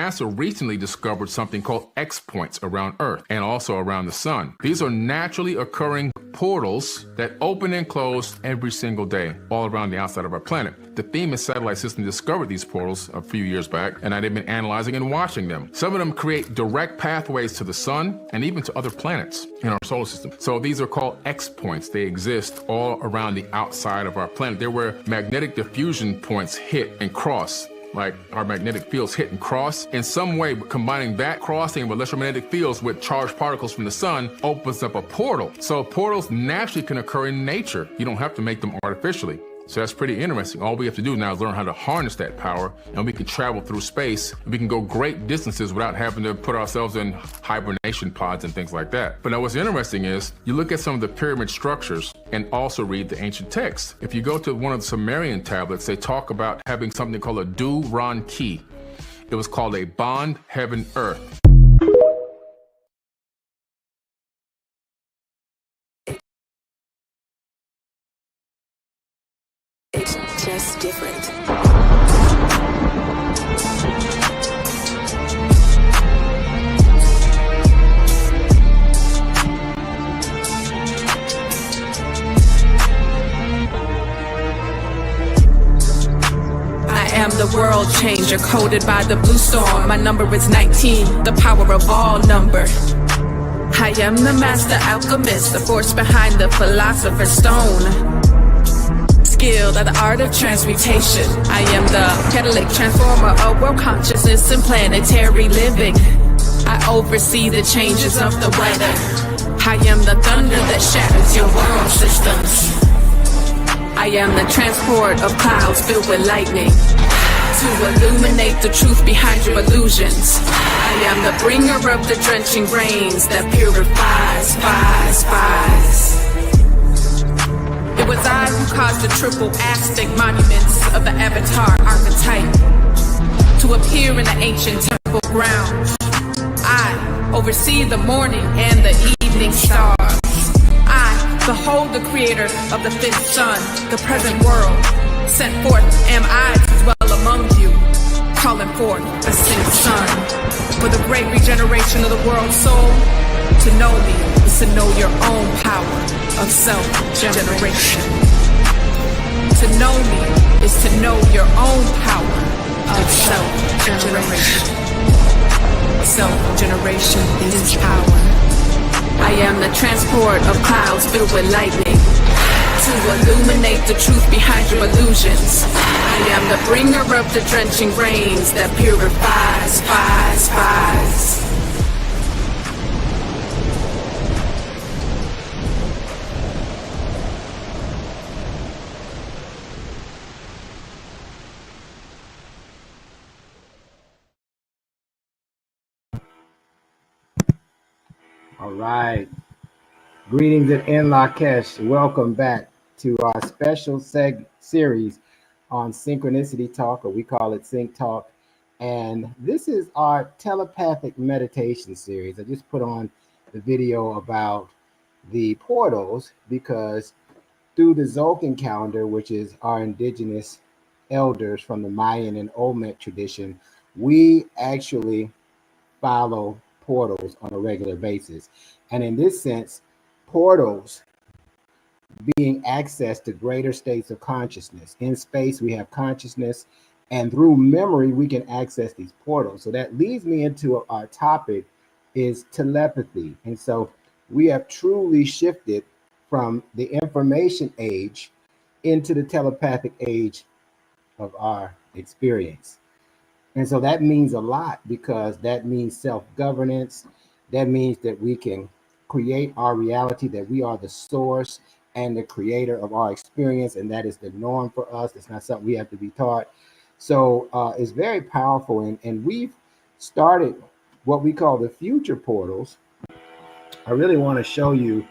NASA recently discovered something called X points around Earth and also around the sun. These are naturally occurring portals that open and close every single day all around the outside of our planet. The Themis satellite system discovered these portals a few years back, and they've been analyzing and watching them. Some of them create direct pathways to the sun and even to other planets in our solar system. So these are called X points. They exist all around the outside of our planet. They're where magnetic diffusion points hit and cross, like our magnetic fields hit and cross. In some way, combining that crossing of electromagnetic fields with charged particles from the sun opens up a portal. So portals naturally can occur in nature. You don't have to make them artificially. So that's pretty interesting. All we have to do now is learn how to harness that power, and we can travel through space. And we can go great distances without having to put ourselves in hibernation pods and things like that. But now what's interesting is you look at some of the pyramid structures and also read the ancient texts. If you go to one of the Sumerian tablets, they talk about having something called a Du-Ran key. It was called a bond heaven-earth. Just different. I am the world changer, coded by the blue storm. My number is 19, the power of all number. I am the master alchemist, the force behind the philosopher's stone. Skilled at the art of transmutation. I am the catalytic transformer of world consciousness and planetary living. I oversee the changes of the weather. I am the thunder that shatters your world systems. I am the transport of clouds filled with lightning to illuminate the truth behind your illusions. I am the bringer of the drenching rains that purifies, spies. It was I who caused the triple Aztec monuments of the Avatar archetype to appear in the ancient temple grounds. I oversee the morning and the evening stars. I behold the creator of the fifth sun, the present world. Sent forth am I to dwell among you, calling forth a sixth sun. For the great regeneration of the world's soul, to know me is to know your own power of self-generation. To know me is to know your own power of self-generation. Self-generation is power. I am the transport of clouds filled with lightning to illuminate the truth behind your illusions. I am the bringer of the drenching rains that purifies, spies. All right. Greetings in Lakesh. Welcome back to our special series on Synchronicity Talk, or we call it Sync Talk. And this is our telepathic meditation series. I just put on the video about the portals because through the Zolkin calendar, which is our indigenous elders from the Mayan and Olmec tradition, we actually follow portals on a regular basis. And in this sense, portals being access to greater states of consciousness. In space, we have consciousness, and through memory, we can access these portals. So that leads me into our topic is telepathy. And so we have truly shifted from the information age into the telepathic age of our experience. And so that means a lot, because that means self-governance. That means that we can create our reality, that we are the source and the creator of our experience, and that is the norm for us. It's not something we have to be taught. So it's very powerful, and we've started what we call the future portals. I really want to show you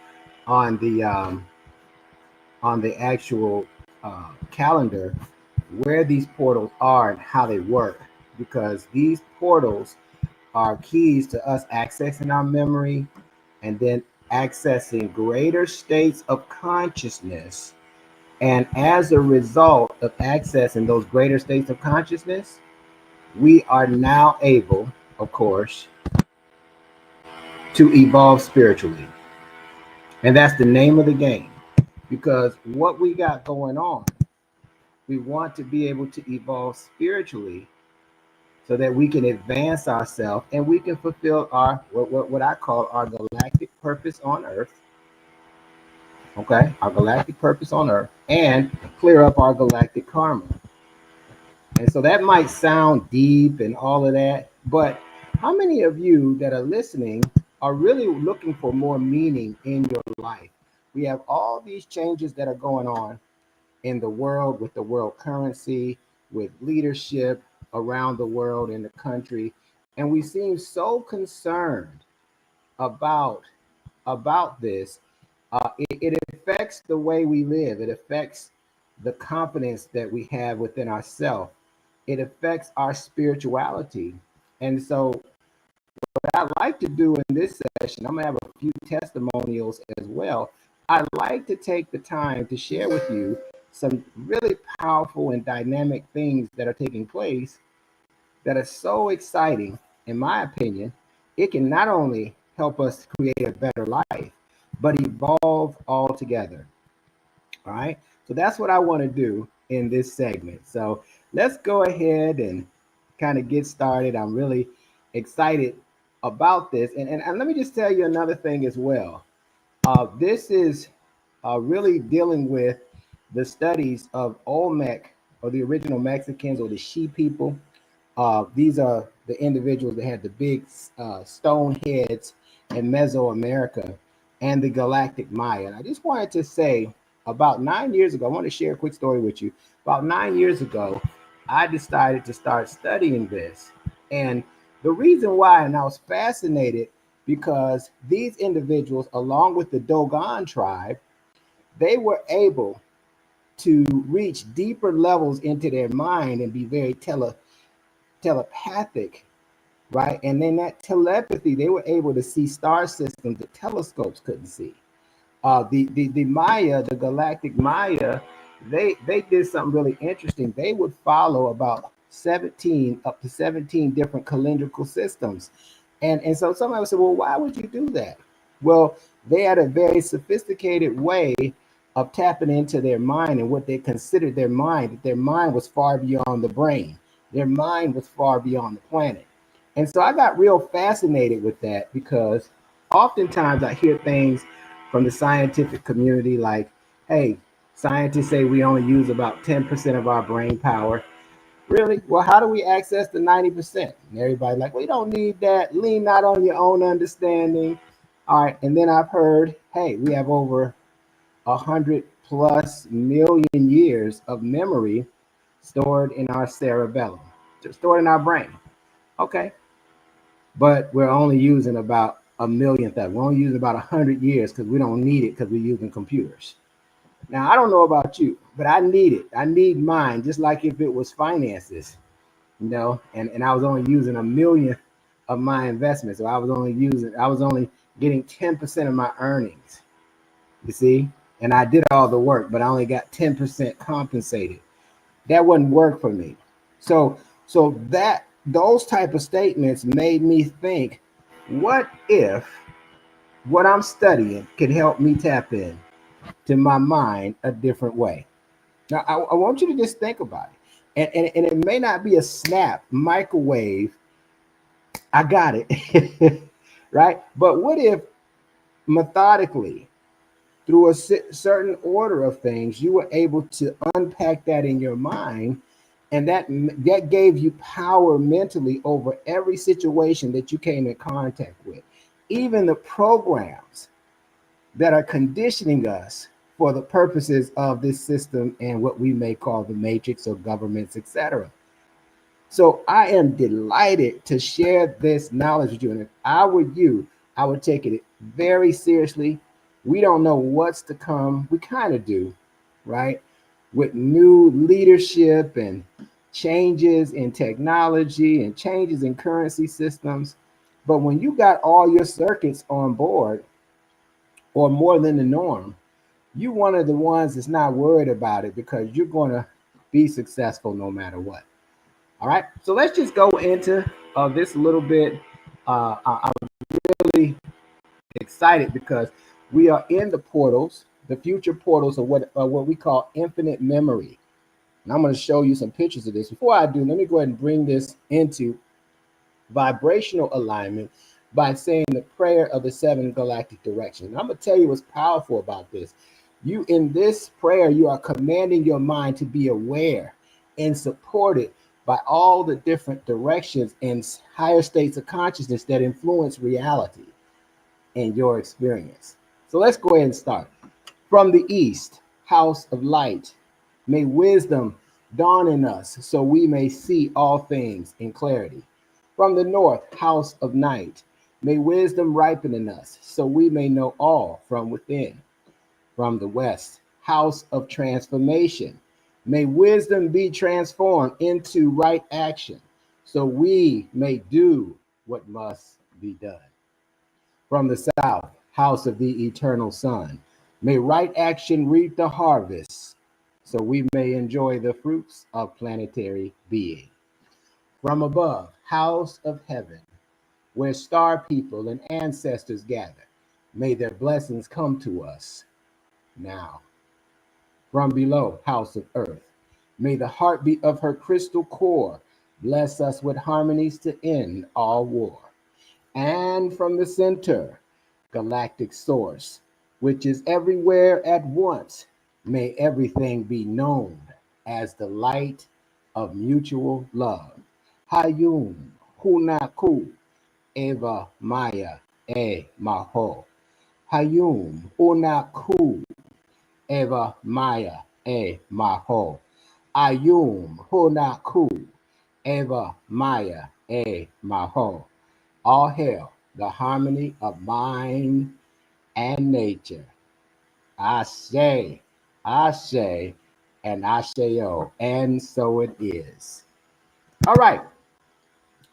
on the actual calendar where these portals are and how they work, because these portals are keys to us accessing our memory and then accessing greater states of consciousness. And as a result of accessing those greater states of consciousness, we are now able, of course, to evolve spiritually. And that's the name of the game. Because what we got going on, we want to be able to evolve spiritually so that we can advance ourselves and we can fulfill our what I call our galactic purpose on earth. Okay, our galactic purpose on earth, and clear up our galactic karma. And so that might sound deep and all of that, but how many of you that are listening are really looking for more meaning in your life? We have all these changes that are going on in the world, with the world currency, with leadership around the world in the country, and we seem so concerned about this. It affects the way we live. It affects the confidence that we have within ourselves. It affects our spirituality. And so, what I like to do in this session, I'm gonna have a few testimonials as well. I like to take the time to share with you some really powerful and dynamic things that are taking place that are so exciting, in my opinion. It can not only help us create a better life, but evolve altogether. All right. So that's what I want to do in this segment. So let's go ahead and kind of get started. I'm really excited about this. And let me just tell you another thing as well. This is really dealing with the studies of Olmec, or the original Mexicans, or the She people. These are the individuals that had the big stone heads in Mesoamerica, and the Galactic Maya. And I just wanted to say, about 9 years ago, I want to share a quick story with you. About 9 years ago, I decided to start studying this. And the reason why, and I was fascinated because these individuals, along with the Dogon tribe, they were able to reach deeper levels into their mind and be very telepathic, right? And then that telepathy, they were able to see star systems that telescopes couldn't see. The Maya, the Galactic Maya, they did something really interesting. They would follow about 17 up to 17 different calendrical systems. And so somebody would say, well, why would you do that? Well, they had a very sophisticated way of tapping into their mind and what they considered their mind, that their mind was far beyond the brain. Their mind was far beyond the planet. And so I got real fascinated with that, because oftentimes I hear things from the scientific community like, hey, scientists say we only use about 10% of our brain power. Really? Well, how do we access the 90%? And everybody like, we don't need that. Lean not on your own understanding. All right. And then I've heard, hey, we have over 100+ million years of memory stored in our cerebellum, stored in our brain. Okay. But we're only using about a millionth of it. We're only using about 100 years because we don't need it, because we're using computers. Now, I don't know about you, but I need it. I need mine, just like if it was finances, and I was only using a millionth of my investment. So I was only getting 10% of my earnings, you see? And I did all the work, but I only got 10% compensated. That wouldn't work for me. So that those type of statements made me think, what if what I'm studying could help me tap in to my mind a different way? Now, I want you to just think about it. And it may not be a snap, microwave, I got it, right? But what if methodically, through a certain order of things, you were able to unpack that in your mind, and that gave you power mentally over every situation that you came in contact with, even the programs that are conditioning us for the purposes of this system and what we may call the matrix or governments, etc. So I am delighted to share this knowledge with you. And if I were you, I would take it very seriously. We don't know what's to come. We kind of do, right? With new leadership and changes in technology and changes in currency systems. But when you got all your circuits on board, or more than the norm, you're one of the ones that's not worried about it, because you're going to be successful no matter what. All right, so let's just go into this a little bit. I'm really excited because we are in the portals, the future portals of what we call infinite memory. And I'm going to show you some pictures of this. Before I do, let me go ahead and bring this into vibrational alignment by saying the prayer of the seven galactic directions. And I'm going to tell you what's powerful about this. You, in this prayer, you are commanding your mind to be aware and supported by all the different directions and higher states of consciousness that influence reality in your experience. So let's go ahead and start. From the east, house of light, may wisdom dawn in us so we may see all things in clarity. From the north, house of night, may wisdom ripen in us so we may know all from within. From the west, house of transformation, may wisdom be transformed into right action so we may do what must be done. From the south, house of the eternal sun, may right action reap the harvest so we may enjoy the fruits of planetary being. From above, house of heaven, where star people and ancestors gather, may their blessings come to us now. From below, house of earth, may the heartbeat of her crystal core bless us with harmonies to end all war. And from the center, galactic source, which is everywhere at once, may everything be known as the light of mutual love. Hayum Hunaku Eva Maya E Maho. Hayum Hunaku Eva Maya E Maho. Ayum Hunaku Eva Maya E Maho. All hail the harmony of mind and nature. Ashe, Ashe, and Asheo. And so it is. All right.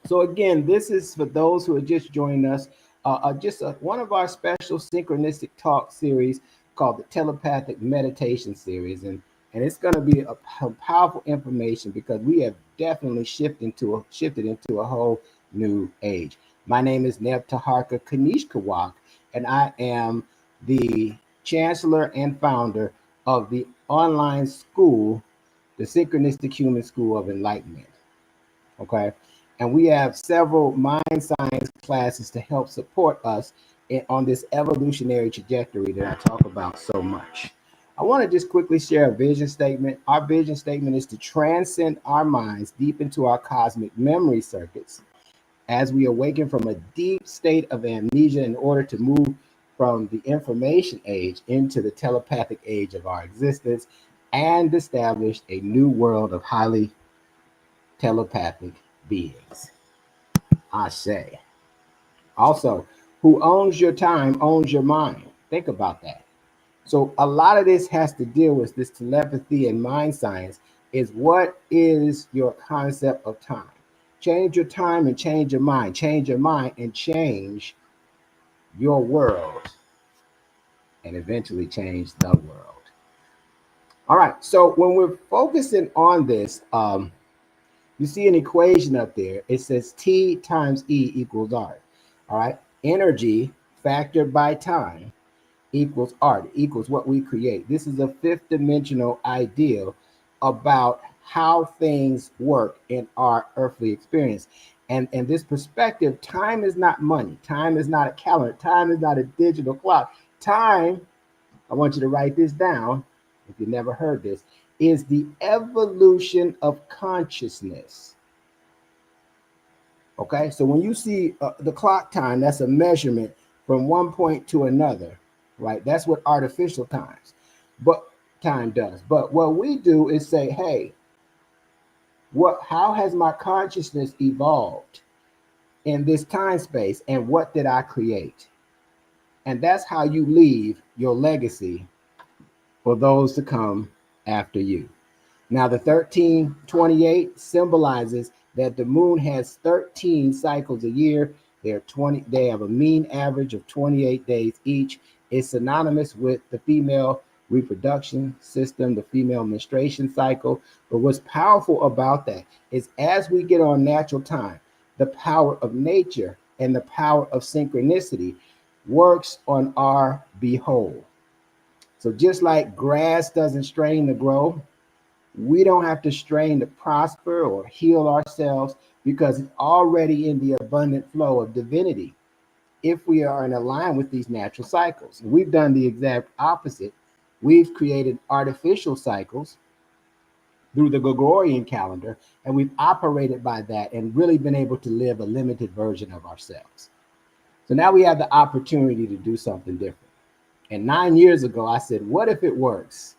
So again, this is for those who are just joining us, one of our special synchronistic talk series called the Telepathic Meditation Series. And it's going to be a powerful information because we have definitely shifted into a whole new age. My name is Neb Taharka Kanish Kawak, and I am the chancellor and founder of the online school, the Synchronistic Human School of Enlightenment. Okay. And we have several mind science classes to help support us on this evolutionary trajectory that I talk about so much. I want to just quickly share a vision statement. Our vision statement is to transcend our minds deep into our cosmic memory circuits as we awaken from a deep state of amnesia in order to move from the information age into the telepathic age of our existence and establish a new world of highly telepathic beings. I say. Also, who owns your time owns your mind. Think about that. So a lot of this has to deal with this telepathy and mind science is what is your concept of time? Change your time and change your mind. Change your mind and change your world and eventually change the world. All right. So when we're focusing on this, you see an equation up there. It says T times E equals R. All right. Energy factored by time equals art, equals what we create. This is a fifth dimensional ideal about how things work in our earthly experience. And this perspective, time is not money. Time is not a calendar. Time is not a digital clock. Time, I want you to write this down if you never heard this, is the evolution of consciousness. Okay, so when you see the clock time, that's a measurement from one point to another, right? That's what artificial time does. But what we do is say, hey, how has my consciousness evolved in this time space, and what did I create? And that's how you leave your legacy for those to come after you. Now, the 1328 symbolizes that the moon has 13 cycles a year. They have a mean average of 28 days each. It's synonymous with the female reproduction system, the female menstruation cycle. But what's powerful about that is as we get on natural time, the power of nature and the power of synchronicity works on our behold. So just like grass doesn't strain to grow, we don't have to strain to prosper or heal ourselves because it's already in the abundant flow of divinity if we are in line with these natural cycles. We've done the exact opposite. We've created artificial cycles through the Gregorian calendar, and we've operated by that and really been able to live a limited version of ourselves. So now we have the opportunity to do something different. And 9 years ago, I said, what if it works?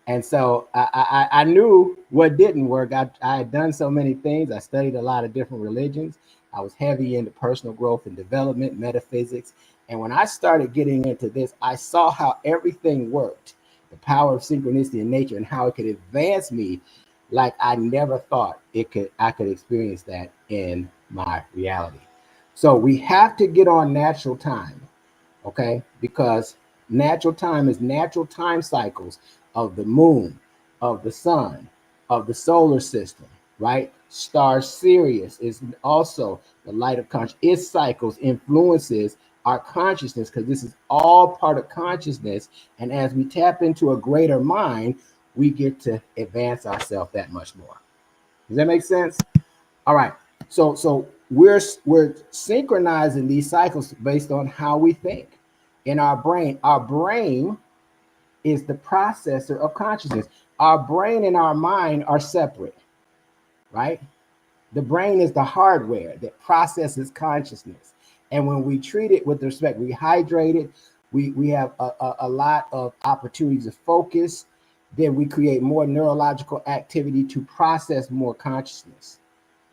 And so I knew what didn't work. I had done so many things. I studied a lot of different religions. I was heavy into personal growth and development, metaphysics. And when I started getting into this, I saw how everything worked, the power of synchronicity in nature and how it could advance me like I never thought I could experience that in my reality. So we have to get on natural time, okay? Because natural time is natural time cycles of the moon, of the sun, of the solar system, right? Star Sirius is also the light of consciousness. Its cycles influences our consciousness because this is all part of consciousness. And as we tap into a greater mind, we get to advance ourselves that much more. Does that make sense? All right. So we're synchronizing these cycles based on how we think in our brain. Our brain is the processor of consciousness. Our brain and our mind are separate, right? The brain is the hardware that processes consciousness. And when we treat it with respect, we hydrate it, we have a lot of opportunities to focus, then we create more neurological activity to process more consciousness,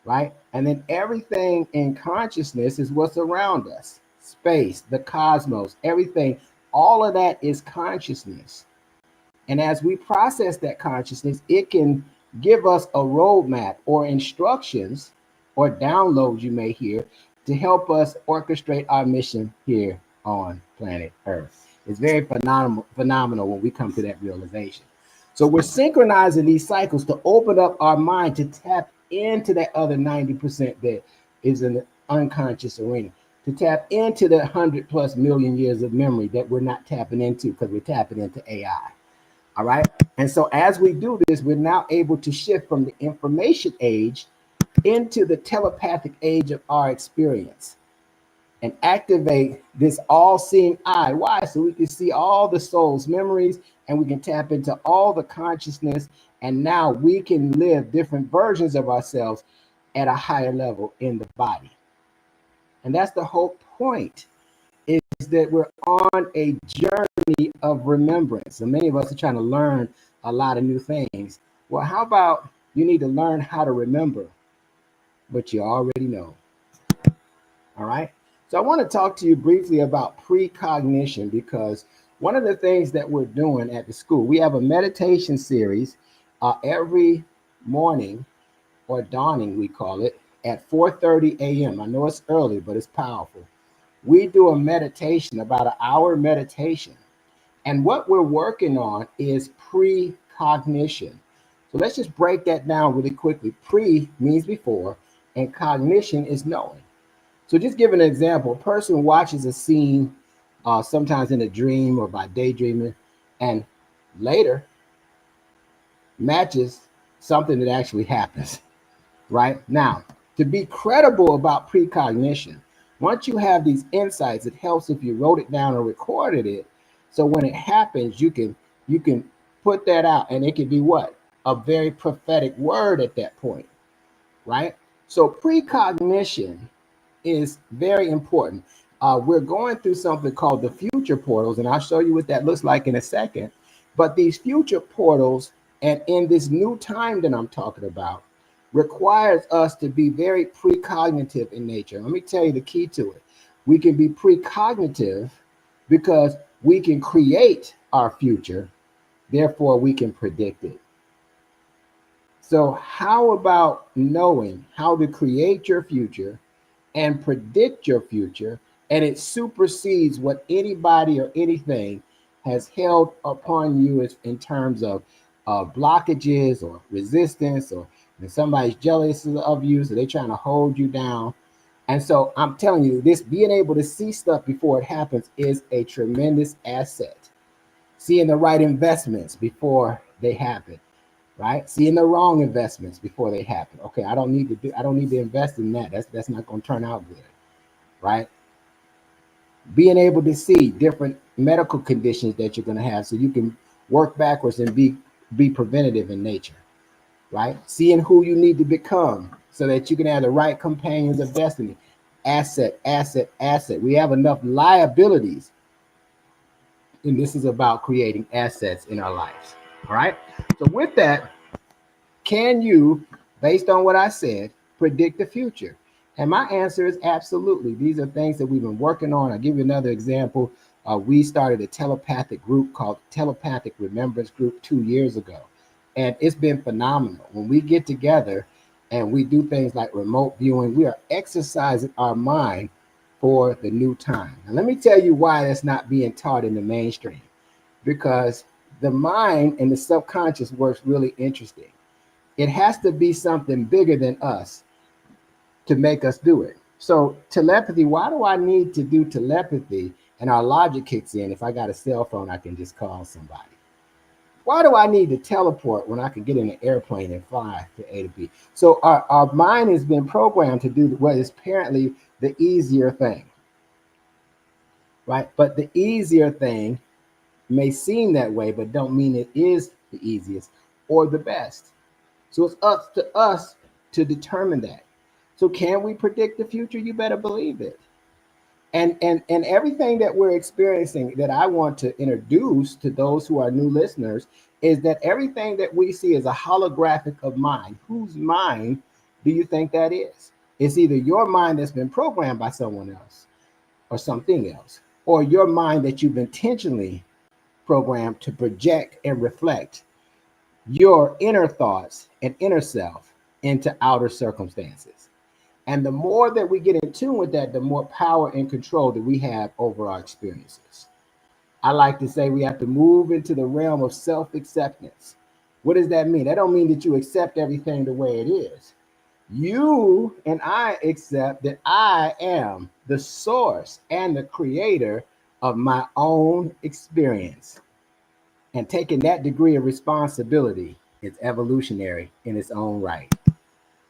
right? And then everything in consciousness is what's around us. Space, the cosmos, everything, all of that is consciousness. And as we process that consciousness, it can give us a roadmap or instructions or downloads you may hear to help us orchestrate our mission here on planet Earth. It's very phenomenal when we come to that realization. So we're synchronizing these cycles to open up our mind to tap into that other 90% that is in the unconscious arena, to tap into the 100+ million years of memory that we're not tapping into because we're tapping into AI. All right. And so as we do this, we're now able to shift from the information age into the telepathic age of our experience and activate this all-seeing eye. Why? So we can see all the soul's memories and we can tap into all the consciousness. And now we can live different versions of ourselves at a higher level in the body. And that's the whole point, is that we're on a journey of remembrance. So many of us are trying to learn a lot of new things. Well, how about you need to learn how to remember, but you already know. All right. So I want to talk to you briefly about precognition, because one of the things that we're doing at the school, we have a meditation series every morning, or dawning, we call it, at 4:30 a.m. I know it's early, but it's powerful. We do a meditation, about an hour meditation. And what we're working on is precognition. So let's just break that down really quickly. Pre means before, and cognition is knowing. So just give an example. A person watches a scene, sometimes in a dream or by daydreaming, and later matches something that actually happens, right? Now, to be credible about precognition, once you have these insights, it helps if you wrote it down or recorded it. So when it happens, you can put that out, and it can be what? A very prophetic word at that point, right? So precognition is very important. We're going through something called the future portals, and I'll show you what that looks like in a second. But these future portals, and in this new time that I'm talking about, requires us to be very precognitive in nature. Let me tell you the key to it. We can be precognitive because we can create our future, therefore we can predict it. So how about knowing how to create your future and predict your future, and it supersedes what anybody or anything has held upon you as in terms of blockages or resistance, or when somebody's jealous of you, so they're trying to hold you down. And so I'm telling you, this being able to see stuff before it happens is a tremendous asset. Seeing the right investments before they happen, right? Seeing the wrong investments before they happen. Okay, I don't need to invest in that. That's not going to turn out good, right? Being able to see different medical conditions that you're going to have so you can work backwards and be preventative in nature, right? Seeing who you need to become so that you can have the right companions of destiny. Asset, asset, asset. We have enough liabilities, and this is about creating assets in our lives. All right. So with that, can you, based on what I said, predict the future? And my answer is absolutely. These are things that we've been working on. I'll give you another example. We started a telepathic group called Telepathic Remembrance Group 2 years ago. And it's been phenomenal. When we get together and we do things like remote viewing, we are exercising our mind for the new time. And let me tell you why that's not being taught in the mainstream. Because the mind and the subconscious works really interesting. It has to be something bigger than us to make us do it. So telepathy, why do I need to do telepathy? And our logic kicks in. If I got a cell phone, I can just call somebody. Why do I need to teleport when I can get in an airplane and fly to A to B? So our mind has been programmed to do what is apparently the easier thing, right? But the easier thing may seem that way, but don't mean it is the easiest or the best. So it's up to us to determine that. So can we predict the future? You better believe it. And everything that we're experiencing that I want to introduce to those who are new listeners is that everything that we see is a holographic of mind. Whose mind do you think that is? It's either your mind that's been programmed by someone else or something else, or your mind that you've intentionally programmed to project and reflect your inner thoughts and inner self into outer circumstances. And the more that we get in tune with that, the more power and control that we have over our experiences. I like to say we have to move into the realm of self-acceptance. What does that mean? That don't mean that you accept everything the way it is. You and I accept that I am the source and the creator of my own experience. And taking that degree of responsibility is evolutionary in its own right.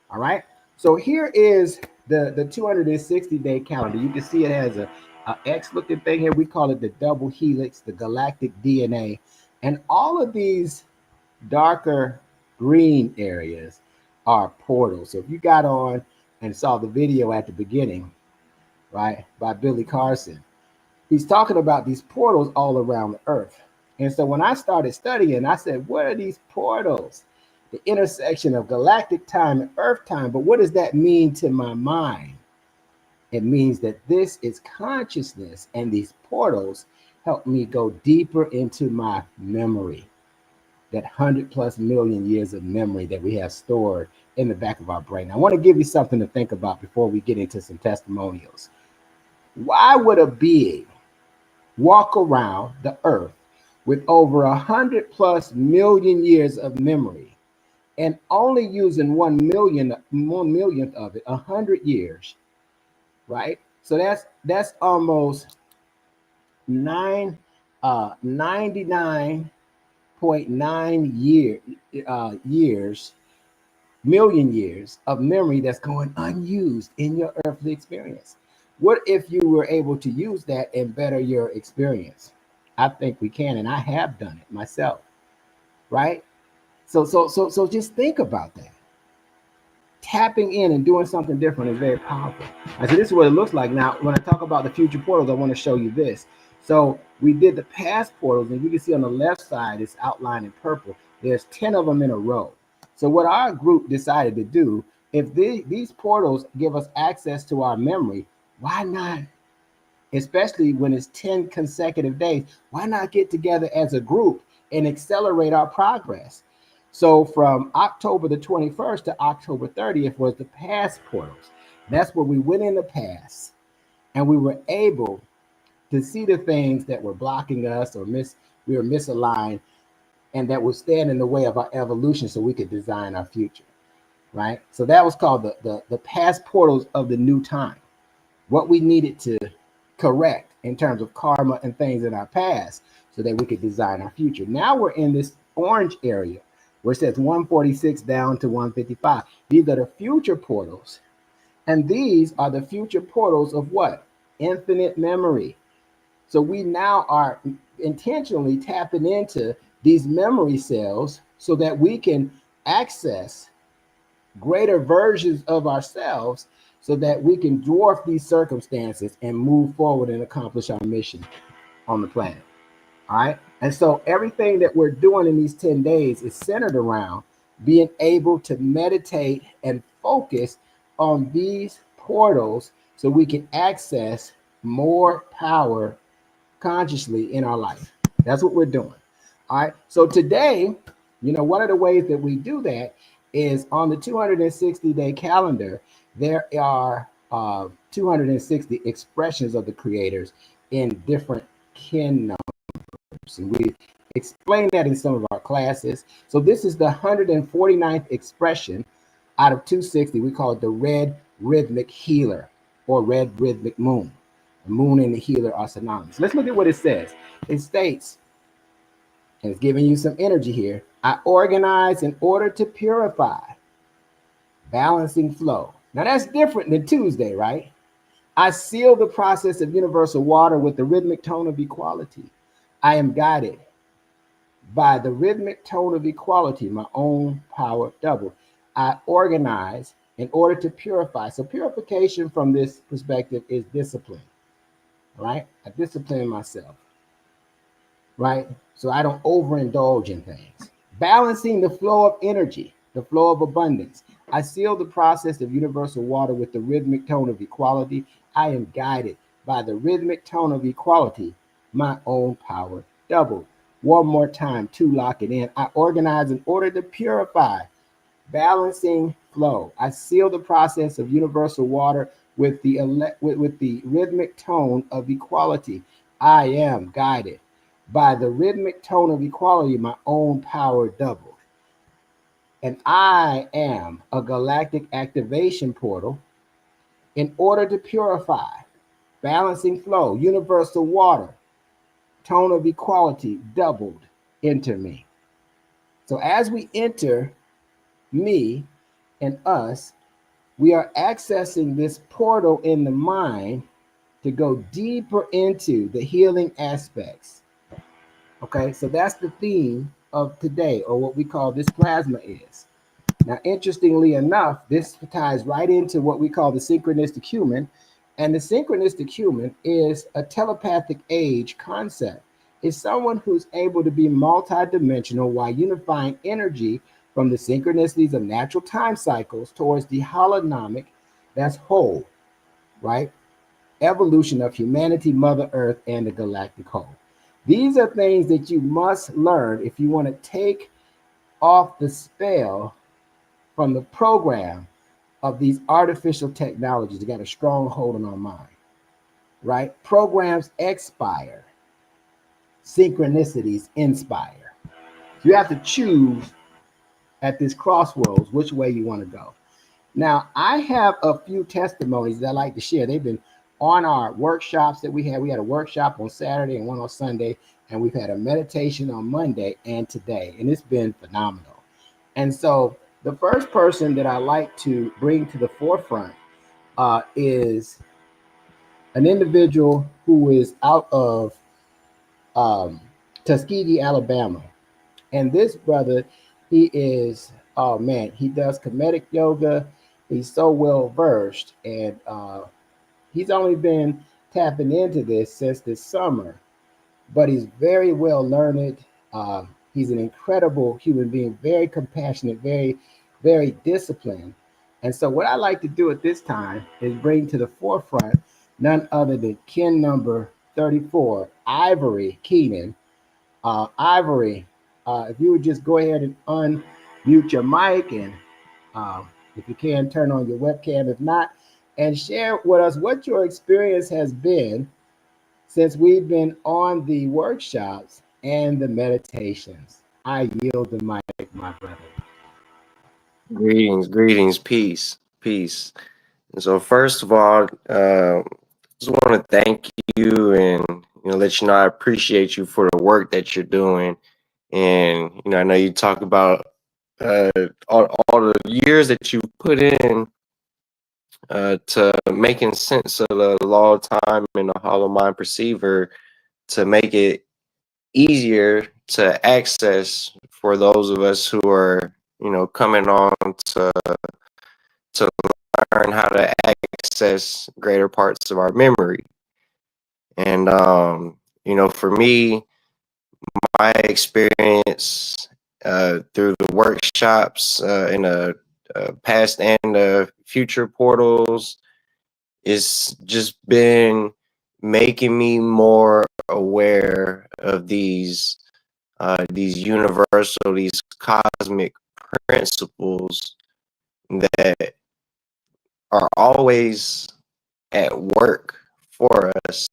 All right. So here is the 260-day calendar. You can see it has a X looking thing here. We call it the double helix, the galactic DNA. And all of these darker green areas are portals. So if you got on and saw the video at the beginning, right, by Billy Carson, he's talking about these portals all around the earth. And so when I started studying, I said, what are these portals? The intersection of galactic time and earth time. But what does that mean to my mind? It means that this is consciousness, and these portals help me go deeper into my memory, that 100+ million years of memory that we have stored in the back of our brain. I want to give you something to think about before we get into some testimonials. Why would a being walk around the earth with over 100+ million years of memory and only using 1 millionth of it, 100 years, right? So that's almost 99.9 million years of memory that's going unused in your earthly experience. What if you were able to use that and better your experience? I think we can, and I have done it myself, right? So just think about that. Tapping in and doing something different is very powerful. I said, this is what it looks like. Now, when I talk about the future portals, I want to show you this. So we did the past portals, and you can see on the left side, it's outlined in purple. There's 10 of them in a row. So what our group decided to do, if these portals give us access to our memory, why not, especially when it's 10 consecutive days, why not get together as a group and accelerate our progress? So from October the 21st to October 30th was the past portals. That's where we went in the past and we were able to see the things that were blocking us or we were misaligned and that would stand in the way of our evolution so we could design our future, right? So that was called the past portals of the new time, what we needed to correct in terms of karma and things in our past so that we could design our future. Now we're in this orange area where it says 146 down to 155. These are the future portals. And these are the future portals of what? Infinite memory. So we now are intentionally tapping into these memory cells so that we can access greater versions of ourselves so that we can dwarf these circumstances and move forward and accomplish our mission on the planet. All right. And so everything that we're doing in these 10 days is centered around being able to meditate and focus on these portals so we can access more power consciously in our life. That's what we're doing. All right. So today, one of the ways that we do that is on the 260-day calendar, there are 260 expressions of the creators in different kin numbers. And we explain that in some of our classes. So this is the 149th expression out of 260. We call it the red rhythmic healer or red rhythmic moon. The moon and the healer are synonymous. Let's look at what it says. It states, and it's giving you some energy here. I organize in order to purify, balancing flow. Now that's different than Tuesday, right? I seal the process of universal water with the rhythmic tone of equality. I am guided by the rhythmic tone of equality, my own power doubled. I organize in order to purify. So purification from this perspective is discipline, right? I discipline myself, right? So I don't overindulge in things. Balancing the flow of energy, the flow of abundance. I seal the process of universal water with the rhythmic tone of equality. I am guided by the rhythmic tone of equality, my own power doubled. One more time to lock it in. I organize in order to purify, balancing flow. I seal the process of universal water with the rhythmic tone of equality. I am guided by the rhythmic tone of equality, my own power doubled. And I am a galactic activation portal in order to purify, balancing flow, universal water, tone of equality doubled into me. So as we enter me and us, we are accessing this portal in the mind to go deeper into the healing aspects. Okay, so that's the theme of today, or what we call this plasma is. Now, interestingly enough, this ties right into what we call the synchronistic human. And the synchronistic human is a telepathic age concept. It's someone who's able to be multidimensional while unifying energy from the synchronicities of natural time cycles towards the holonomic, that's whole, right? Evolution of humanity, Mother Earth, and the galactic whole. These are things that you must learn if you want to take off the spell from the program of these artificial technologies. They got a strong hold on our mind, right? Programs expire, synchronicities inspire. You have to choose at this crossroads which way you want to go. Now, I have a few testimonies that I like to share. They've been on our workshops that we had. We had a workshop on Saturday and one on Sunday, and we've had a meditation on Monday and today, and it's been phenomenal. And so the first person that I like to bring to the forefront is an individual who is out of Tuskegee, Alabama. And this brother, he is, oh man, he does Kemetic yoga. He's so well versed, and he's only been tapping into this since this summer, but he's very well learned. He's an incredible human being, very compassionate, very, very disciplined. And so what I like to do at this time is bring to the forefront none other than kin number 34, Ivory Keenan. Ivory, if you would just go ahead and unmute your mic, and if you can, turn on your webcam. If not, and share with us what your experience has been Since we've been on the workshops and the meditations, I yield the mic, my brother. Greetings, greetings, peace, peace. And so, first of all, just want to thank you and let you know I appreciate you for the work that you're doing. And I know you talk about uh, all the years that you put in to making sense of the law of time and the hollow mind perceiver to make it easier to access for those of us who are coming on to learn how to access greater parts of our memory. And for me, my experience through the workshops in the past and the future portals is just been making me more aware of these universal, these cosmic principles that are always at work for us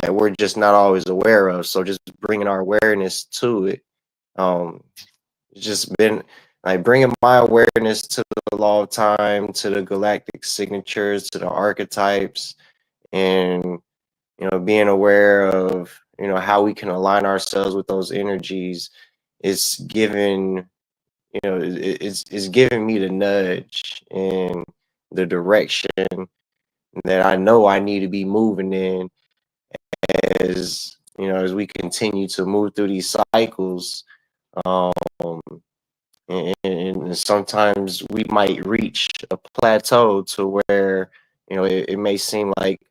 that we're just not always aware of. So just bringing our awareness to it, um, it's just been like bringing my awareness to the law of time, to the galactic signatures, to the archetypes, and being aware of how we can align ourselves with those energies. It's giving it's giving me the nudge and the direction that I know I need to be moving in as we continue to move through these cycles. um and sometimes we might reach a plateau to where it may seem like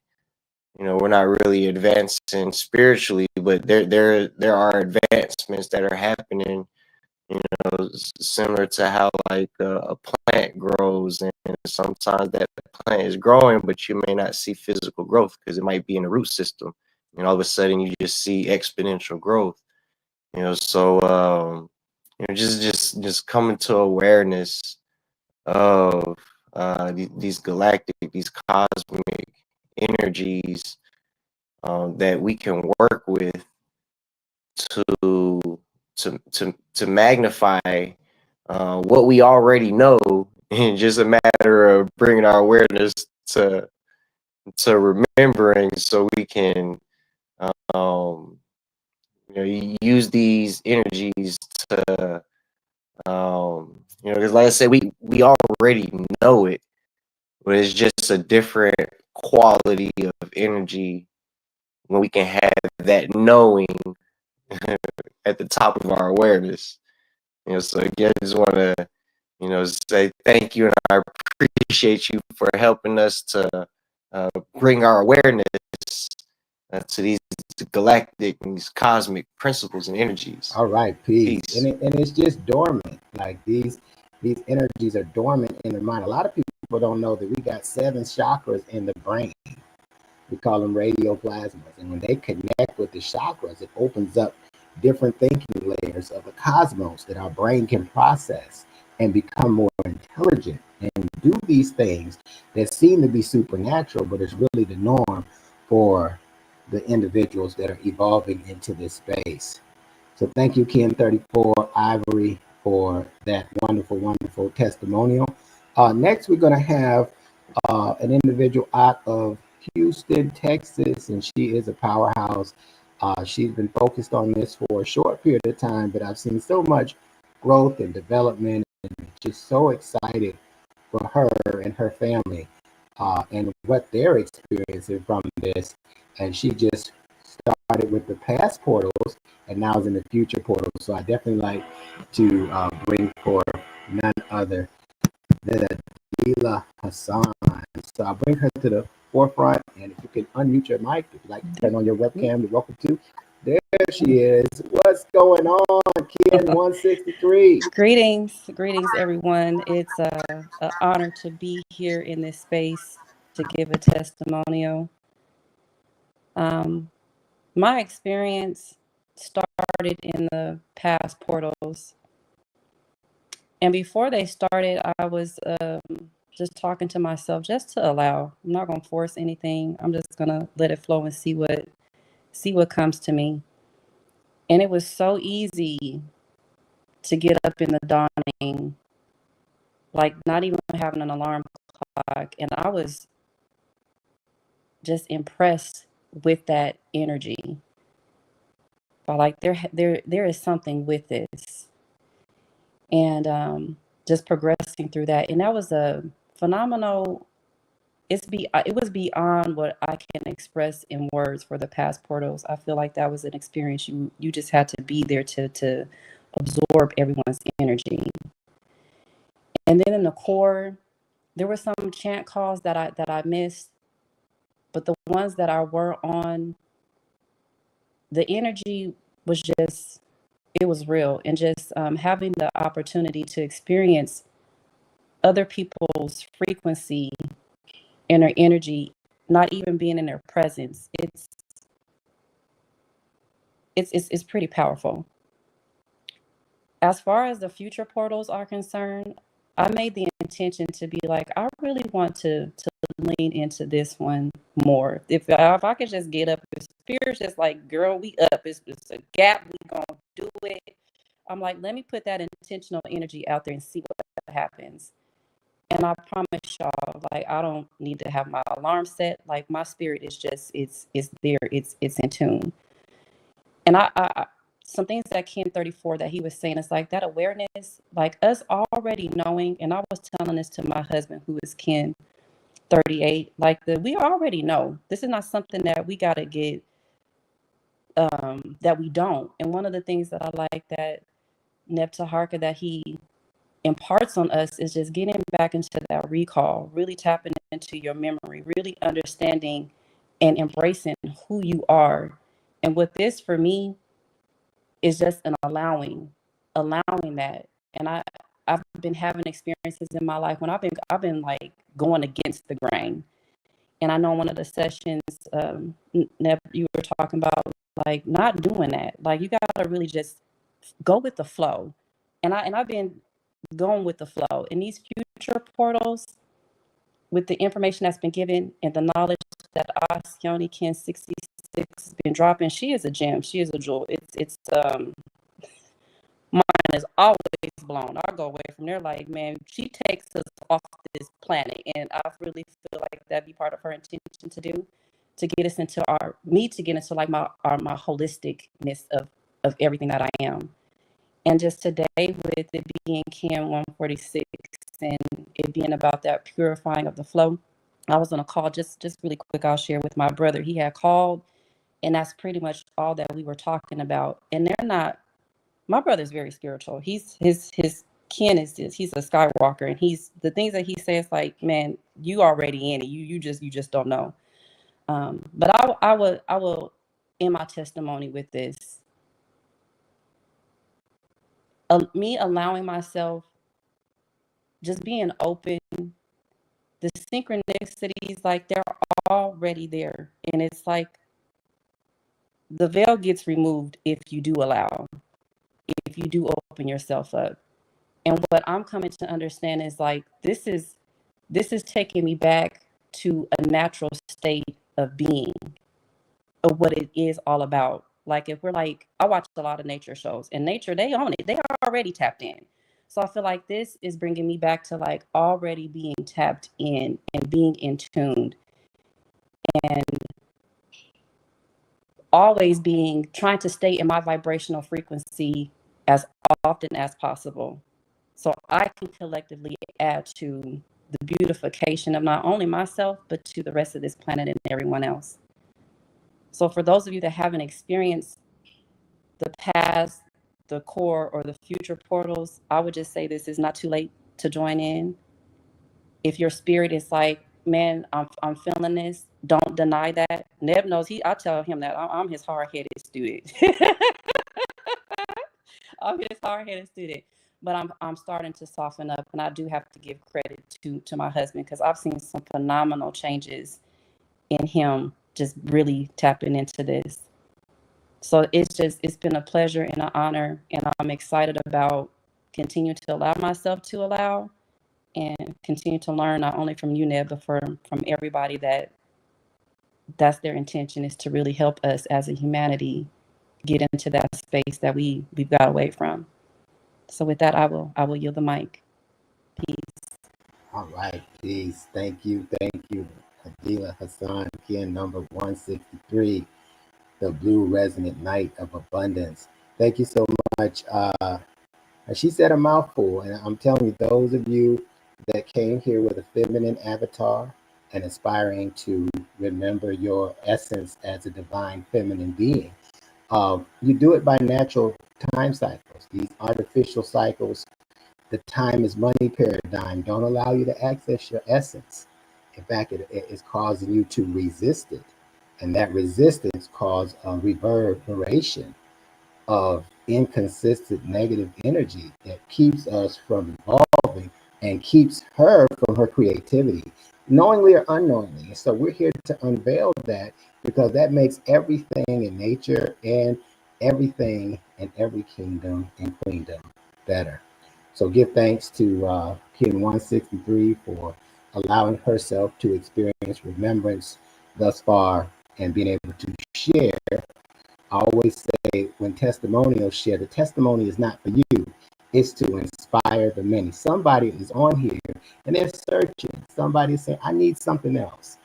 we're not really advancing spiritually, but there are advancements that are happening, similar to how like a plant grows, and sometimes that plant is growing, but you may not see physical growth because it might be in the root system, and all of a sudden you just see exponential growth. So just coming to awareness of these galactic, these cosmic energies that we can work with to to magnify what we already know, and just a matter of bringing our awareness to remembering, so we can um, use these energies to because like I said, we already know it, but it's just a different quality of energy when we can have that knowing at the top of our awareness. So again, I just want to say thank you, and I appreciate you for helping us to bring our awareness to these galactic and these cosmic principles and energies. All right, peace. Peace. And it's just dormant. Like these energies are dormant in the mind. A lot of people don't know that we got 7 chakras in the brain. We call them radioplasmas. And when they connect with the chakras, it opens up different thinking layers of the cosmos that our brain can process and become more intelligent and do these things that seem to be supernatural, but it's really the norm for the individuals that are evolving into this space. So thank you, Ken34 Ivory, for that wonderful, wonderful testimonial. Next, we're going to have an individual out of Houston, Texas, and she is a powerhouse. She's been focused on this for a short period of time, but I've seen so much growth and development, and just so excited for her and her family and what they're experiencing from this. And she just started with the past portals and now is in the future portals. So I definitely like to bring forth none other than Adila Hassan. So I'll bring her to the forefront, and if you can unmute your mic, if you'd like to turn on your webcam, you're welcome to. There she is. What's going on, Ken 163? Greetings, everyone. It's an honor to be here in this space to give a testimonial. My experience started in the past portals, and before they started, I was just talking to myself just to allow. I'm not going to force anything. I'm just going to let it flow and see what comes to me. And it was so easy to get up in the dawning, like not even having an alarm clock. And I was just impressed with that energy. But like there is something with this. And just progressing through that. And that was a phenomenal, it was beyond what I can express in words for the past portals. I feel like that was an experience you just had to be there to absorb everyone's energy. And then in the core, there were some chant calls that I missed, but the ones that I were on, the energy was just, it was real. And just having the opportunity to experience other people's frequency and their energy, not even being in their presence, it's pretty powerful. As far as the future portals are concerned, I made the intention to be like, I really want to lean into this one more. If I could just get up, if spirit's just like, girl, we up, it's a gap, we gonna do it. I'm like, let me put that intentional energy out there and see what happens. And I promise y'all, like, I don't need to have my alarm set. Like, my spirit is just, it's there, it's in tune. And I some things that Ken 34 that he was saying, it's like that awareness, like us already knowing. And I was telling this to my husband, who is Ken 38, like we already know. This is not something that we got to get, that we don't. And one of the things that I like that Nepta Harka, that he imparts on us, is just getting back into that recall, really tapping into your memory, really understanding and embracing who you are. And with this, for me, is just an allowing that. And I've been having experiences in my life when I've been like going against the grain. And I know one of the sessions, Neb, you were talking about like not doing that. Like you gotta really just go with the flow. And I've been going with the flow. In these future portals, with the information that's been given and the knowledge that Asyoni Ken 66 has been dropping, she is a gem. She is a jewel. It's mine is always blown. I go away from there like, man, she takes us off this planet. And I really feel like that'd be part of her intention to do, to get us into to get into like my holisticness of everything that I am. And just today, with it being Cam 146 and it being about that purifying of the flow, I was on a call, just really quick, I'll share with my brother. He had called, and that's pretty much all that we were talking about. And they're not, my brother's very spiritual. His Ken is this, he's a Skywalker, and he's, the things that he says, like, man, you already in it. You just don't know. But I will end my testimony with this. Me allowing myself, just being open, the synchronicities, like they're already there. And it's like the veil gets removed if you do allow, if you do open yourself up. And what I'm coming to understand is like, this is taking me back to a natural state of being, of what it is all about. Like if we're like, I watch a lot of nature shows, and nature, they own it. They are already tapped in. So I feel like this is bringing me back to like already being tapped in and being in tuned, and always trying to stay in my vibrational frequency as often as possible. So I can collectively add to the beautification of not only myself, but to the rest of this planet and everyone else. So for those of you that haven't experienced the past, the core, or the future portals, I would just say this is not too late to join in. If your spirit is like, man, I'm feeling this, don't deny that. Neb knows, I tell him that I'm his hard-headed student. I'm his hard-headed student. But I'm starting to soften up, and I do have to give credit to my husband, because I've seen some phenomenal changes in him just really tapping into this. So it's been a pleasure and an honor, and I'm excited about continuing to allow myself to allow, and continue to learn not only from you, Ned, but from everybody that's their intention, is to really help us as a humanity get into that space that we've got away from. So with that, I will yield the mic. Peace. All right, peace. Thank you. Adila Hassan, again, number 163, the Blue Resonant Night of Abundance. Thank you so much. She said a mouthful, and I'm telling you, those of you that came here with a feminine avatar and aspiring to remember your essence as a divine feminine being, you do it by natural time cycles. These artificial cycles, the time is money paradigm, don't allow you to access your essence. In fact, it is causing you to resist it. And that resistance causes a reverberation of inconsistent negative energy that keeps us from evolving and keeps her from her creativity, knowingly or unknowingly. So we're here to unveil that, because that makes everything in nature and everything in every kingdom and queendom better. So give thanks to Kin 163 for allowing herself to experience remembrance thus far and being able to share. I always say, when testimonials share, the testimony is not for you, it's to inspire the many. Somebody is on here and they're searching. Somebody's saying, I need something else.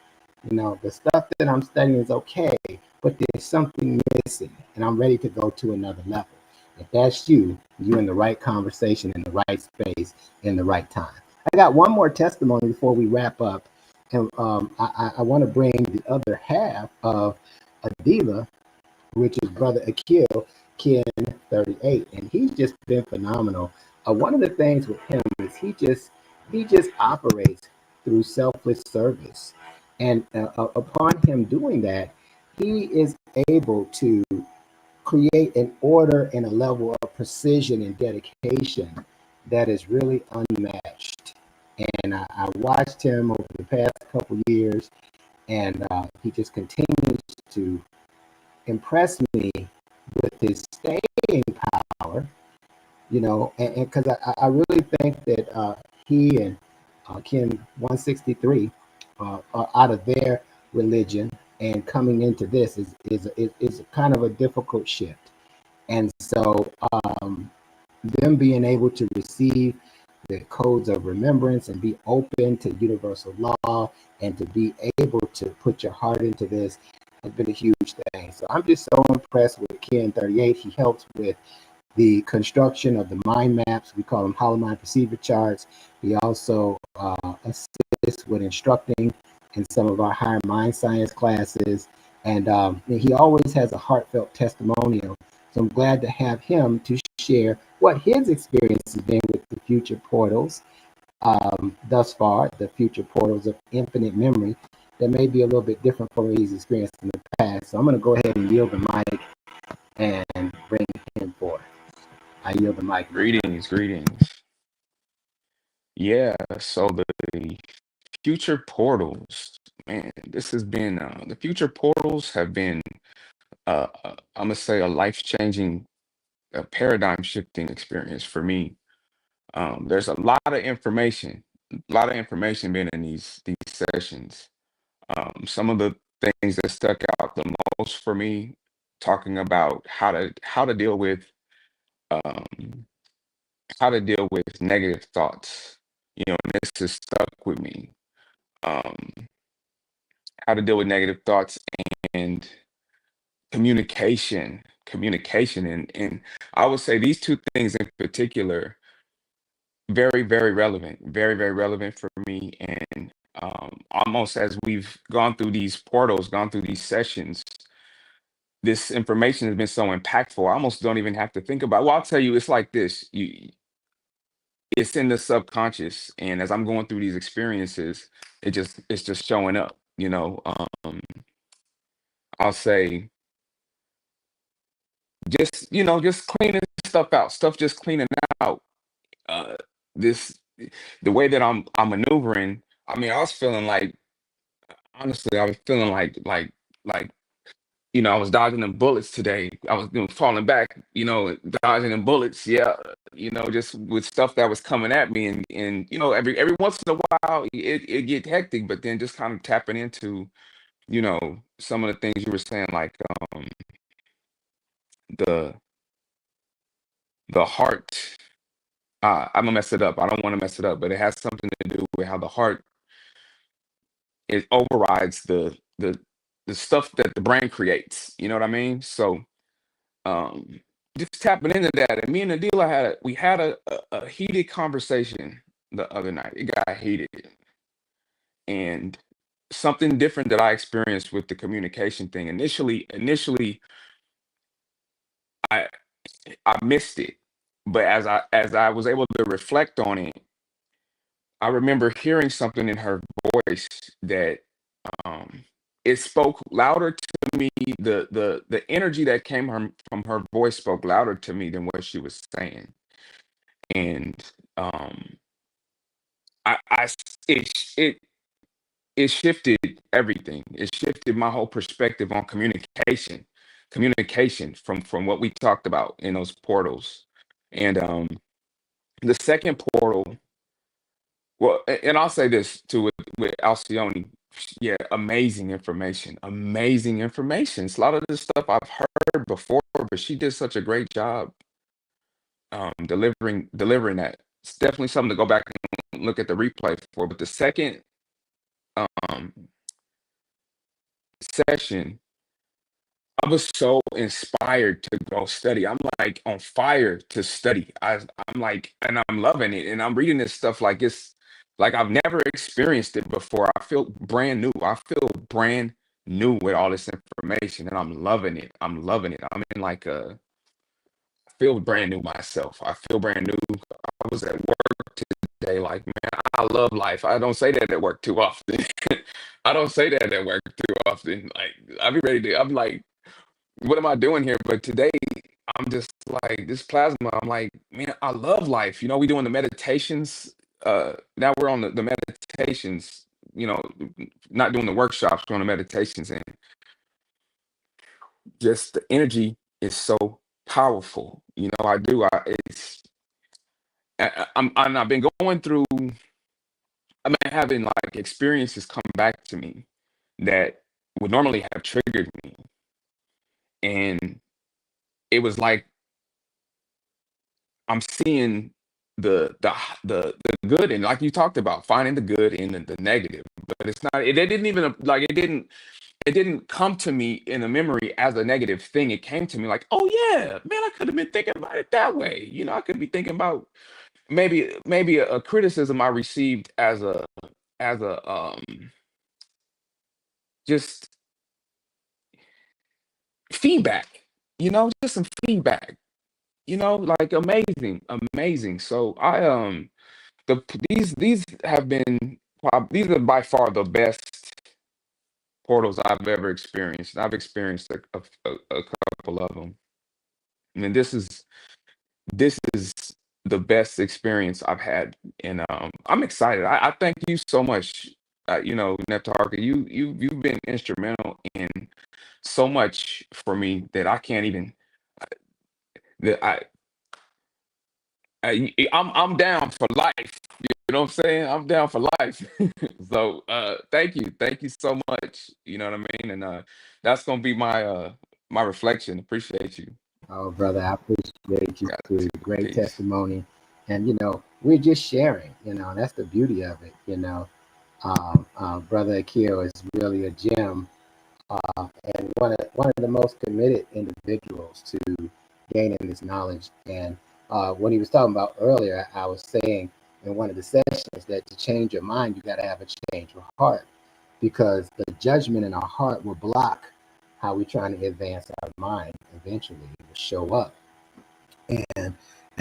You know, the stuff that I'm studying is okay, but there's something missing and I'm ready to go to another level. If that's you, you're in the right conversation, in the right space, in the right time. I got one more testimony before we wrap up. And I want to bring the other half of Adila, which is Brother Akil, Ken 38. And he's just been phenomenal. One of the things with him is he just operates through selfless service. And upon him doing that, he is able to create an order and a level of precision and dedication that is really unmatched. And I watched him over the past couple years, and he just continues to impress me with his staying power, you know, and because I really think that he and Ken 163 are out of their religion, and coming into this is kind of a difficult shift. And so them being able to receive the codes of remembrance and be open to universal law and to be able to put your heart into this has been a huge thing. So I'm just so impressed with Ken 38. He helps with the construction of the mind maps. We call them hollow mind perceiver charts. He also assists with instructing in some of our higher mind science classes. And he always has a heartfelt testimonial. So I'm glad to have him to share what his experience has been with the future portals thus far, the future portals of infinite memory that may be a little bit different from what he's experienced in the past. So I'm going to go ahead and yield the mic and bring him forth. I yield the mic. Greetings. Yeah, so the future portals, man, this has been the future portals have been I'm gonna say a life-changing, paradigm shifting experience for me. There's a lot of information being in these sessions. Some of the things that stuck out the most for me, talking about how to deal with um, negative thoughts. You know, and this has stuck with me. Um, how to deal with negative thoughts and communication, and I would say these two things in particular, very relevant, very relevant for me. And almost as we've gone through these portals, gone through these sessions, this information has been so impactful. I almost don't even have to think about. Well, I'll tell you, it's like this. It's in the subconscious, and as I'm going through these experiences, it's just showing up. You know, I'll say just cleaning stuff out, stuff just cleaning out. Uh, this the way that I'm maneuvering. I mean, I was feeling like honestly, I was feeling like I was dodging them bullets today. I was falling back, dodging them bullets. Yeah, just with stuff that was coming at me, and every once in a while it get hectic, but then just kind of tapping into some of the things you were saying, like the the heart. I'm gonna mess it up. I don't want to mess it up, but it has something to do with how the heart it overrides the stuff that the brain creates. You know what I mean? So um just tapping into that. And me and Adila had a heated conversation the other night. It got heated, and something different that I experienced with the communication thing. Initially I I missed it. But as I was able to reflect on it, I remember hearing something in her voice that um it spoke louder to me. The energy that came from her voice spoke louder to me than what she was saying. And um I s- it shifted everything. It shifted my whole perspective on communication from what we talked about in those portals. And the second portal, well, and I'll say this too with Alcione. Yeah, amazing information. It's a lot of this stuff I've heard before, but she did such a great job delivering that. It's definitely something to go back and look at the replay for. But the second um session, I was so inspired to go study. I'm like on fire to study. I'm like, and I'm loving it. And I'm reading this stuff like it's like I've never experienced it before. I feel brand new. I feel brand new with all this information, and I'm loving it. I'm loving it. I'm in like I feel brand new myself. I feel brand new. I was at work today, like, man, I love life. I don't say that at work too often. I don't say that at work too often. Like, I'm like, what am I doing here? But today, I'm just like this plasma. I'm like, man, I love life. We doing the meditations. Now we're on the meditations. Not doing the workshops, we're on the meditations, and just the energy is so powerful. I do. I've been going through. I've been having like experiences come back to me that would normally have triggered me, and it was like I'm seeing the good, and like you talked about, finding the good in the negative. But it's not. It didn't even like it didn't come to me in a memory as a negative thing. It came to me like, oh yeah, man, I could have been thinking about it that way. I could be thinking about maybe a criticism I received as a just feedback. Just some feedback. Like amazing. So the these have been these are by far the best portals I've ever experienced. I've experienced a couple of them. I mean, this is the best experience I've had, and I'm excited. I thank you so much. Neptarka, you've been instrumental in so much for me that I can't even that I'm down for life. You know what I'm saying? I'm down for life. So thank you so much. You know what I mean? And that's gonna be my reflection. Appreciate you. Oh, brother, I appreciate you too. Gratitude. Great Peace. testimony. And, we're just sharing, that's the beauty of it. Brother Akil is really a gem, and one of the most committed individuals to gaining this knowledge. And what he was talking about earlier, I was saying in one of the sessions that to change your mind, you got to have a change of heart, because the judgment in our heart will block how we're trying to advance our mind. Eventually, it will show up, and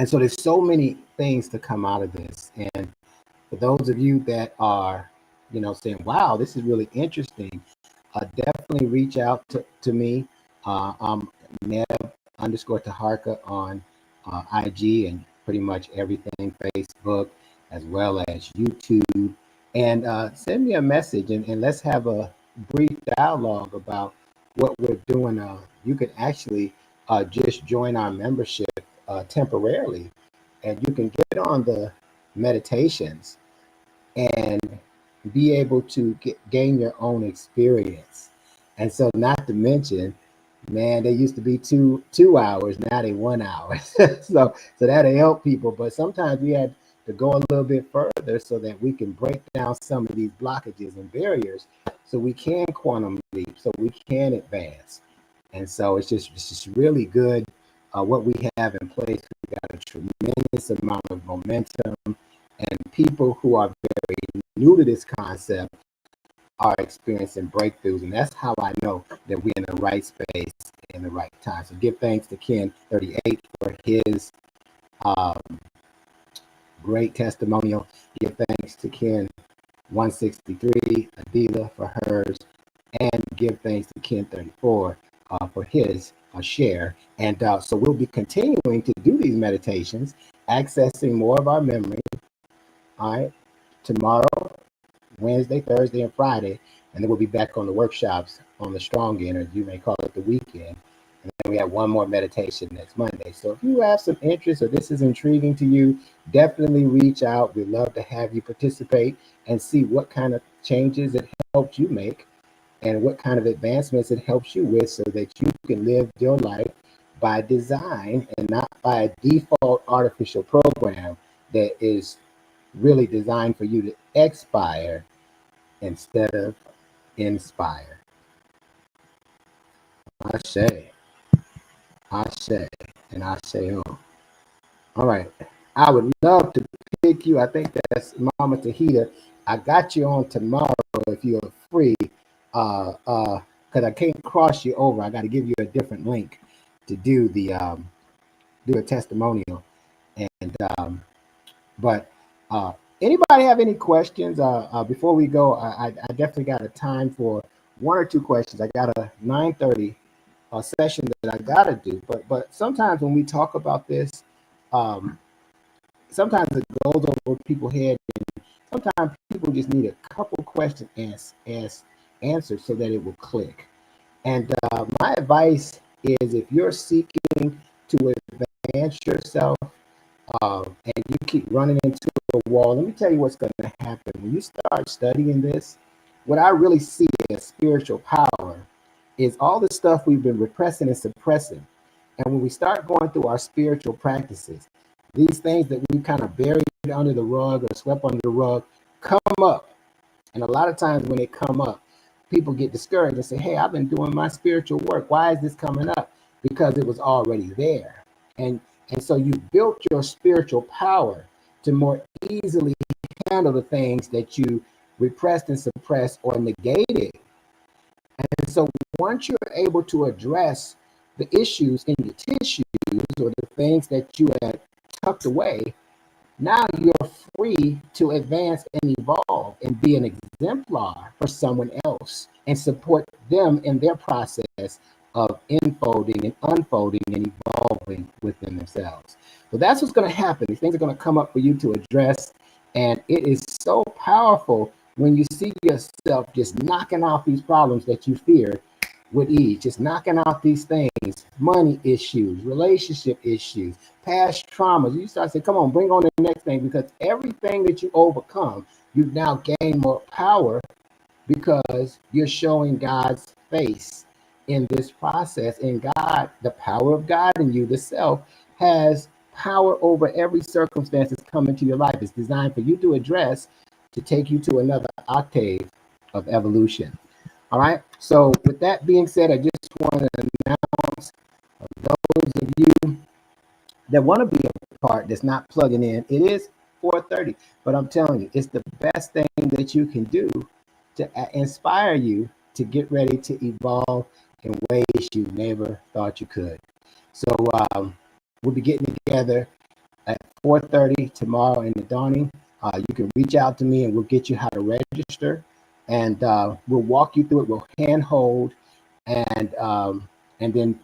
so there's so many things to come out of this. And for those of you that are, saying, "Wow, this is really interesting," definitely reach out to me. I'm Nev underscore Taharka on IG and pretty much everything, Facebook, as well as YouTube. And send me a message, and let's have a brief dialogue about what we're doing, you can actually just join our membership temporarily, and you can get on the meditations and be able to gain your own experience. And so, not to mention, man, they used to be two hours, now they 1 hour. So that'll help people. But sometimes we had to go a little bit further so that we can break down some of these blockages and barriers, so we can quantum leap, so we can advance. And so it's just really good what we have in place. We got a tremendous amount of momentum, and people who are very new to this concept are experiencing breakthroughs. And that's how I know that we're in the right space in the right time. So give thanks to Ken 38 for his great testimonial. Give thanks to Ken 163, Adila, for hers, and give thanks to Ken 34 for his share. And so we'll be continuing to do these meditations, accessing more of our memory. All right, tomorrow, Wednesday, Thursday, and Friday, and then we'll be back on the workshops on the strong end, or you may call it the weekend. And then we have one more meditation next Monday. So if you have some interest or this is intriguing to you, definitely reach out. We'd love to have you participate and see what kind of changes it helps you make and what kind of advancements it helps you with, so that you can live your life by design and not by a default artificial program that is really designed for you to expire instead of inspire. I say, and I say, oh. All right. I would love to pick you. I think that's Mama Tahita. I got you on tomorrow if you're free. Because I can't cross you over. I got to give you a different link to do the do a testimonial. And but anybody have any questions before we go? I definitely got a time for one or two questions. I got a 9:30 session that I gotta do, but sometimes when we talk about this, sometimes it goes over people's head, and sometimes people just need a couple questions answered so that it will click. And my advice is, if you're seeking to advance yourself and you keep running into a wall, let me tell you what's going to happen. When you start studying this, what I really see as spiritual power is all the stuff we've been repressing and suppressing. And when we start going through our spiritual practices, these things that we kind of buried under the rug or swept under the rug come up. And a lot of times when they come up, people get discouraged and say, hey, I've been doing my spiritual work. Why is this coming up? Because it was already there. And so you built your spiritual power to more easily handle the things that you repressed and suppressed or negated. And so once you're able to address the issues in your tissues or the things that you had tucked away, now you're free to advance and evolve and be an exemplar for someone else and support them in their process of enfolding and unfolding and evolving within themselves. So that's what's going to happen. These things are going to come up for you to address. And it is so powerful when you see yourself just knocking off these problems that you feared with ease, just knocking out these things, money issues, relationship issues, past traumas. You start saying, come on, bring on the next thing, because everything that you overcome, you've now gained more power because you're showing God's face in this process. And God, the power of God in you, the self, has power over every circumstance that's come into your life. It's designed for you to address, to take you to another octave of evolution. All right. So with that being said, I just want to announce those of you that want to be a part that's not plugging in. It is 4:30, but I'm telling you, it's the best thing that you can do to inspire you to get ready to evolve in ways you never thought you could. So we'll be getting together at 4:30 tomorrow in the dawning. You can reach out to me and we'll get you how to register. And we'll walk you through it. We'll handhold, and then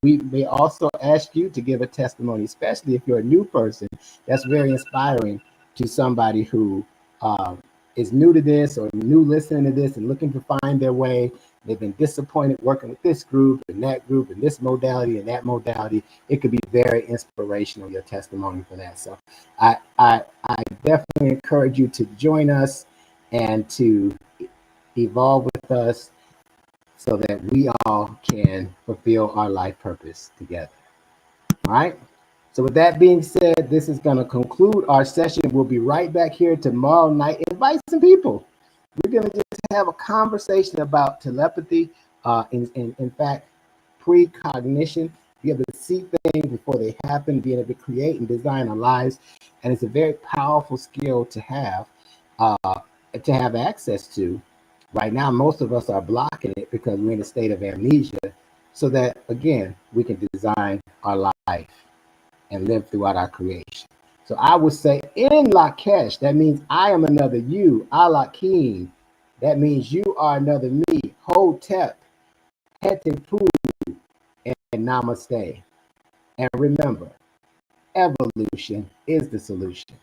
we may also ask you to give a testimony, especially if you're a new person. That's very inspiring to somebody who is new to this or new listening to this and looking to find their way, they've been disappointed working with this group and that group and this modality and that modality, it could be very inspirational, your testimony for that. So I definitely encourage you to join us and to evolve with us so that we all can fulfill our life purpose together. All right. So with that being said, this is going to conclude our session. We'll be right back here tomorrow night. Invite some people. We're going to just have a conversation about telepathy. In fact, precognition, be able to see things before they happen, being able to create and design our lives. And it's a very powerful skill to have access to. Right now, most of us are blocking it because we're in a state of amnesia, so that, again, we can design our life and live throughout our creation. So I would say in Lakesh, that means I am another you. Alakim, that means you are another me. Hotep, Hetepu, and Namaste. And remember, evolution is the solution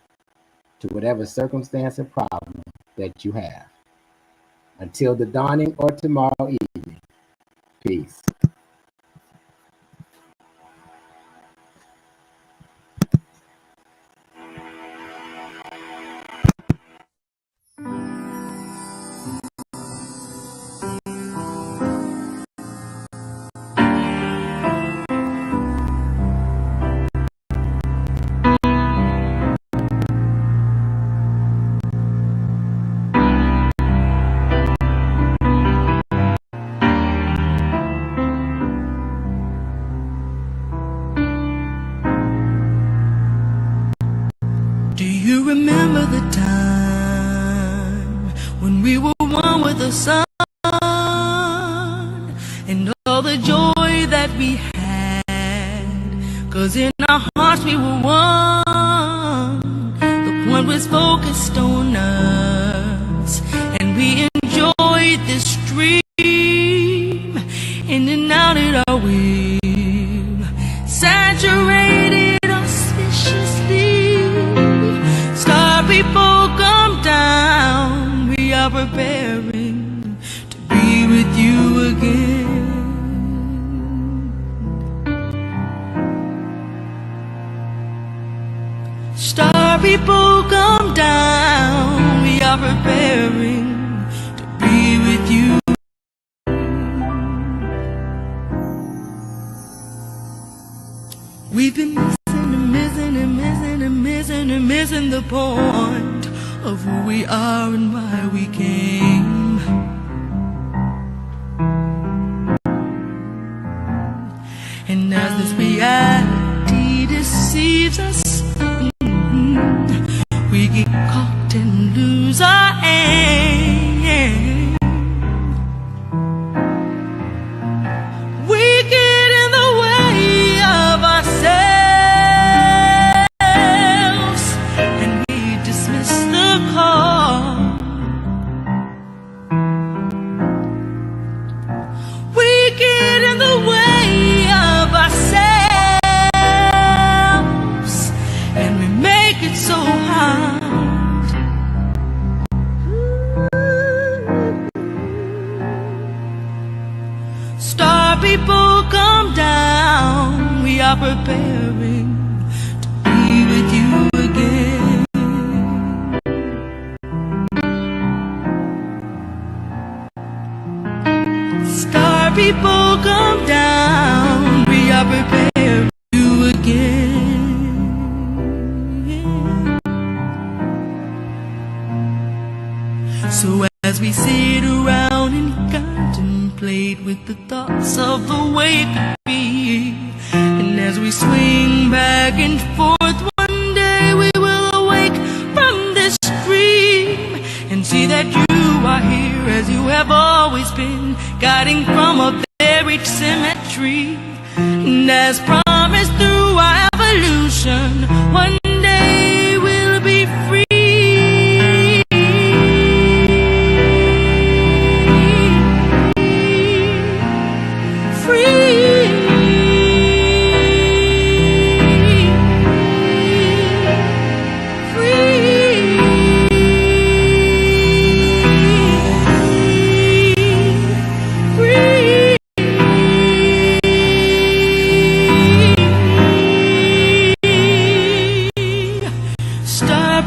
to whatever circumstance or problem that you have. Until the dawning or tomorrow evening, peace. Do you remember the time when we were one with the sun and all the joy that we had? 'Cause in our hearts we were one. The point was focused on us, and we enjoyed this dream. In and out at our will, saturated auspiciously. Star people come down, we are preparing to be with you again. Star people come down, we are preparing to be with you. We've been missing the point of who we are and why we came. And as this reality deceives us, we get caught and lose our aim. We get in the way of ourselves, and we dismiss the call. We get in the way of ourselves, and we make it so hard. Star people come down, we are preparing to be with you again. Star people come down, we are preparing you again. So as we sit around and contemplate with the thoughts of the way it could be, and as we swing back and forth, one day we will awake from this dream and see that you are here as you have always been, guiding from a buried cemetery. And as promised through our evolution, one day we'll be free.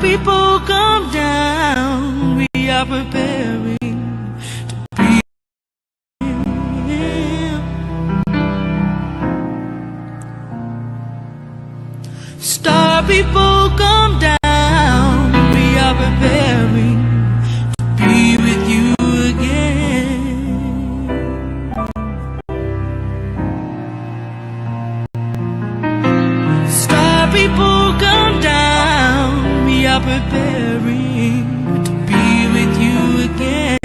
people come down, we are preparing to be Him. Star people come down, we are preparing to be with you again. Star people come down, we are preparing to be with you again.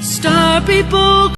Star people